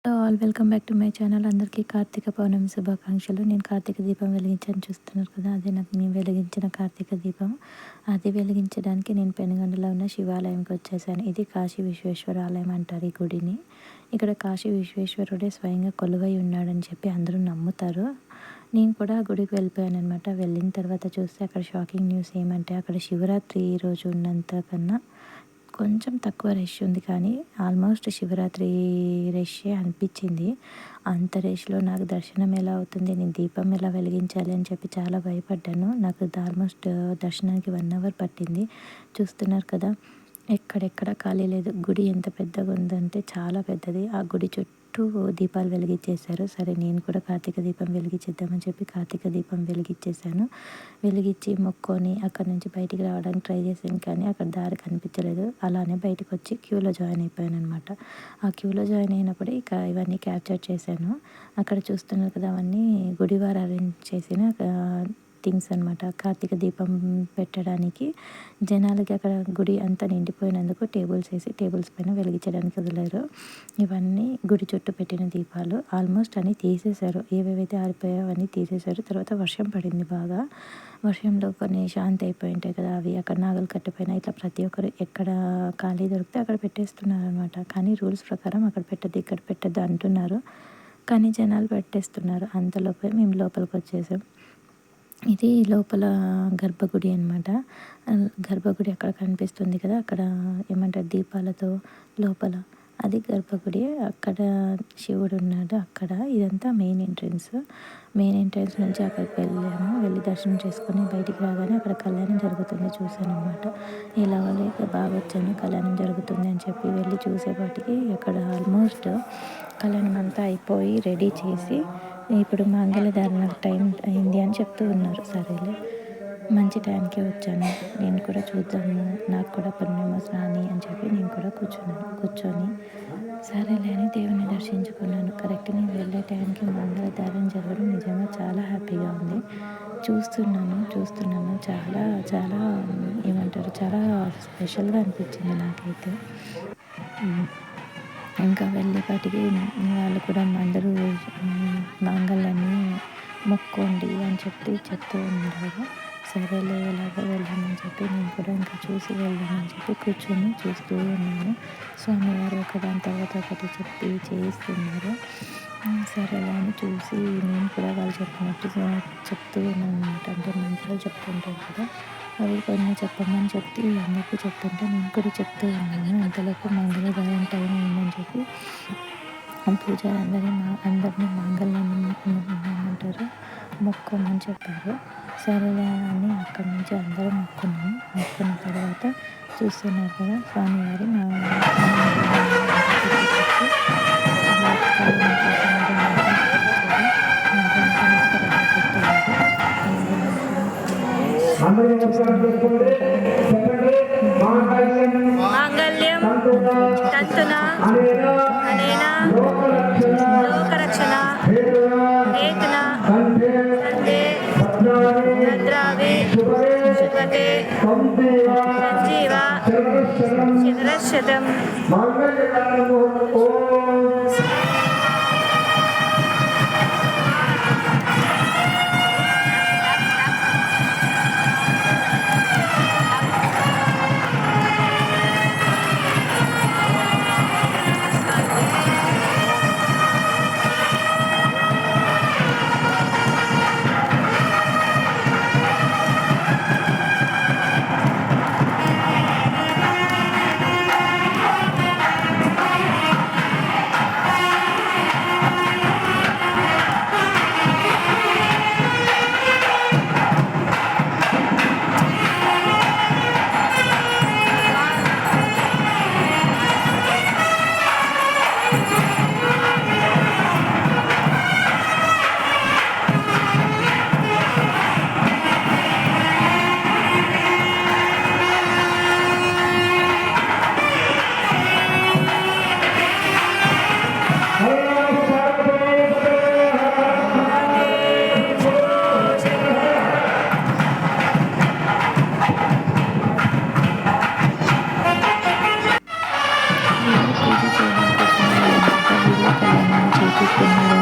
Hello all welcome back to my channel. అందరికీ కార్తీక పౌర్ణమి శుభాకాంక్షలు. నేను కార్తీక దీపం వెలిగించాను చూస్తున్నారు కదా, అదే నాకు నేను వెలిగించిన కార్తీక దీపం. అది వెలిగించడానికి నేను పెనుగొండలో ఉన్న శివాలయంకి వచ్చేసాను. ఇది కాశీ విశ్వేశ్వర ఆలయం అంటారు ఈ గుడిని. ఇక్కడ కాశీ విశ్వేశ్వరుడే స్వయంగా కొలువై ఉన్నాడని చెప్పి అందరూ నమ్ముతారు. నేను కూడా గుడికి వెళ్ళిపోయాను అనమాట. వెళ్ళిన తర్వాత చూస్తే అక్కడ షాకింగ్ న్యూస్ ఏమంటే, అక్కడ శివరాత్రి రోజు ఉన్నంత కన్నా కొంచెం తక్కువ రష్ ఉంది, కానీ ఆల్మోస్ట్ శివరాత్రి రష్షే అనిపించింది. అంత రష్లో నాకు దర్శనం ఎలా అవుతుంది, నేను దీపం ఎలా వెలిగించాలి అని చెప్పి చాలా భయపడ్డాను. నాకు ఆల్మోస్ట్ దర్శనానికి 1 అవర్ పట్టింది. చూస్తున్నారు కదా, ఎక్కడెక్కడ ఖాళీ లేదు. గుడి ఎంత పెద్దగా ఉందంటే చాలా పెద్దది. ఆ గుడి చుట్టూ దీపాలు వెలిగించేశారు. సరే, నేను కూడా కార్తీక దీపం వెలిగించేద్దామని చెప్పి కార్తీక దీపం వెలిగించేశాను. వెలిగించి మొక్కొని అక్కడ నుంచి బయటికి రావడానికి ట్రై చేశాను, కానీ అక్కడ దారి కనిపించలేదు. అలానే బయటకు వచ్చి క్యూలో జాయిన్ అయిపోయాను అనమాట. ఆ క్యూలో జాయిన్ అయినప్పుడు ఇక ఇవన్నీ క్యాప్చర్ చేశాను. అక్కడ చూస్తున్నారు కదా, అవన్నీ గుడివారు అరేంజ్ చేసిన థింగ్స్ అనమాట. కార్తీక దీపం పెట్టడానికి జనాలకి అక్కడ గుడి అంతా నిండిపోయినందుకు టేబుల్స్ వేసి టేబుల్స్ పైన వెలిగించడానికి వదిలేరు. ఇవన్నీ గుడి చుట్టూ పెట్టిన దీపాలు. ఆల్మోస్ట్ అన్నీ తీసేశారు. ఏవేవైతే ఆరిపోయాయో అవన్నీ తీసేశారు. తర్వాత వర్షం పడింది బాగా. వర్షంలో కొన్ని శాంతి అయిపోయి ఉంటాయి కదా, అవి అక్కడ నాగలు కట్టిపోయినా ఇట్లా ప్రతి ఒక్కరు ఎక్కడ ఖాళీ దొరికితే అక్కడ పెట్టేస్తున్నారు అనమాట. కానీ రూల్స్ ప్రకారం అక్కడ పెట్టద్దు, ఇక్కడ పెట్టద్దు అంటున్నారు, కానీ జనాలు పెట్టేస్తున్నారు. అంతలోపే మేము లోపలికి వచ్చేసాం. ఇది లోపల గర్భగుడి అనమాట. గర్భగుడి అక్కడ కనిపిస్తుంది కదా, అక్కడ ఏమంటారు దీపాలతో లోపల, అది గర్భగుడి. అక్కడ శివుడు ఉన్నాడు. అక్కడ ఇదంతా మెయిన్ ఎంట్రన్స్. మెయిన్ ఎంట్రన్స్ నుంచి అక్కడికి వెళ్ళాము. వెళ్ళి దర్శనం చేసుకొని బయటికి రాగానే అక్కడ కళ్యాణం జరుగుతుంది చూశాను అనమాట. ఇలా ఇక బాగా వచ్చాను, కళ్యాణం జరుగుతుంది అని చెప్పి వెళ్ళి చూసేపాటికి అక్కడ ఆల్మోస్ట్ కళ్యాణం అంతా అయిపోయి రెడీ చేసి ఇప్పుడు మంగళధారణ టైం అయింది అని చెప్తూ ఉన్నారు. సరేలే, మంచి టైంకే వచ్చాను, నేను కూడా చూద్దాము, నాకు కూడా పుణ్యమో స్నాని అని చెప్పి నేను కూడా కూర్చొని సరేలే అని దేవుని దర్శించుకున్నాను. కరెక్ట్ నేను వెళ్ళే టైంకి మంగళధారణ జరగడం నిజంగా చాలా హ్యాపీగా ఉంది. చూస్తున్నాను చాలా చాలా ఏమంటారు, చాలా స్పెషల్గా అనిపించింది నాకైతే. ఇంకా వెళ్ళేపాటికి వాళ్ళు కూడా అందరూ మాంగళ్యాన్ని మొక్కోండి అని చెప్తూ ఉన్నారు. సరేలే, ఎలాగో వెళ్ళామని చెప్పి నేను కూడా ఇంకా చూసి వెళ్దామని చెప్పి కూర్చొని చూస్తూ ఉన్నాను. స్వామివారు ఒకదాని తర్వాత ఒకటి చెప్పి చేయిస్తున్నారు. సరేలే అని చూసి నేను కూడా వాళ్ళు చెప్పినట్టు చెప్తూ ఉన్నాను అనమాట. అంటే మంత్రాలు చెప్తుంటారు కదా, అవి కొన్ని చెప్పమని చెప్పి అందరికీ చెప్తుంటే నేను కూడా చెప్తూ ఉన్నాను. అంతలోపు మంగళవారం టైం అయిందని చెప్పి పూజారి అందరినీ మంగళాన్ని ఏమంటారు మొక్కమని చెప్పారు. సరేలే అని అక్కడి నుంచి అందరూ మొక్కున్న తర్వాత చూస్తున్నారు కదా, స్వామివారి మాంగళ్యం తంతున అనేన లోకరక్షణ హేతున సందే భద్రావి శుభతే సంజీవ శతశతం. చేపిస్తున్నారు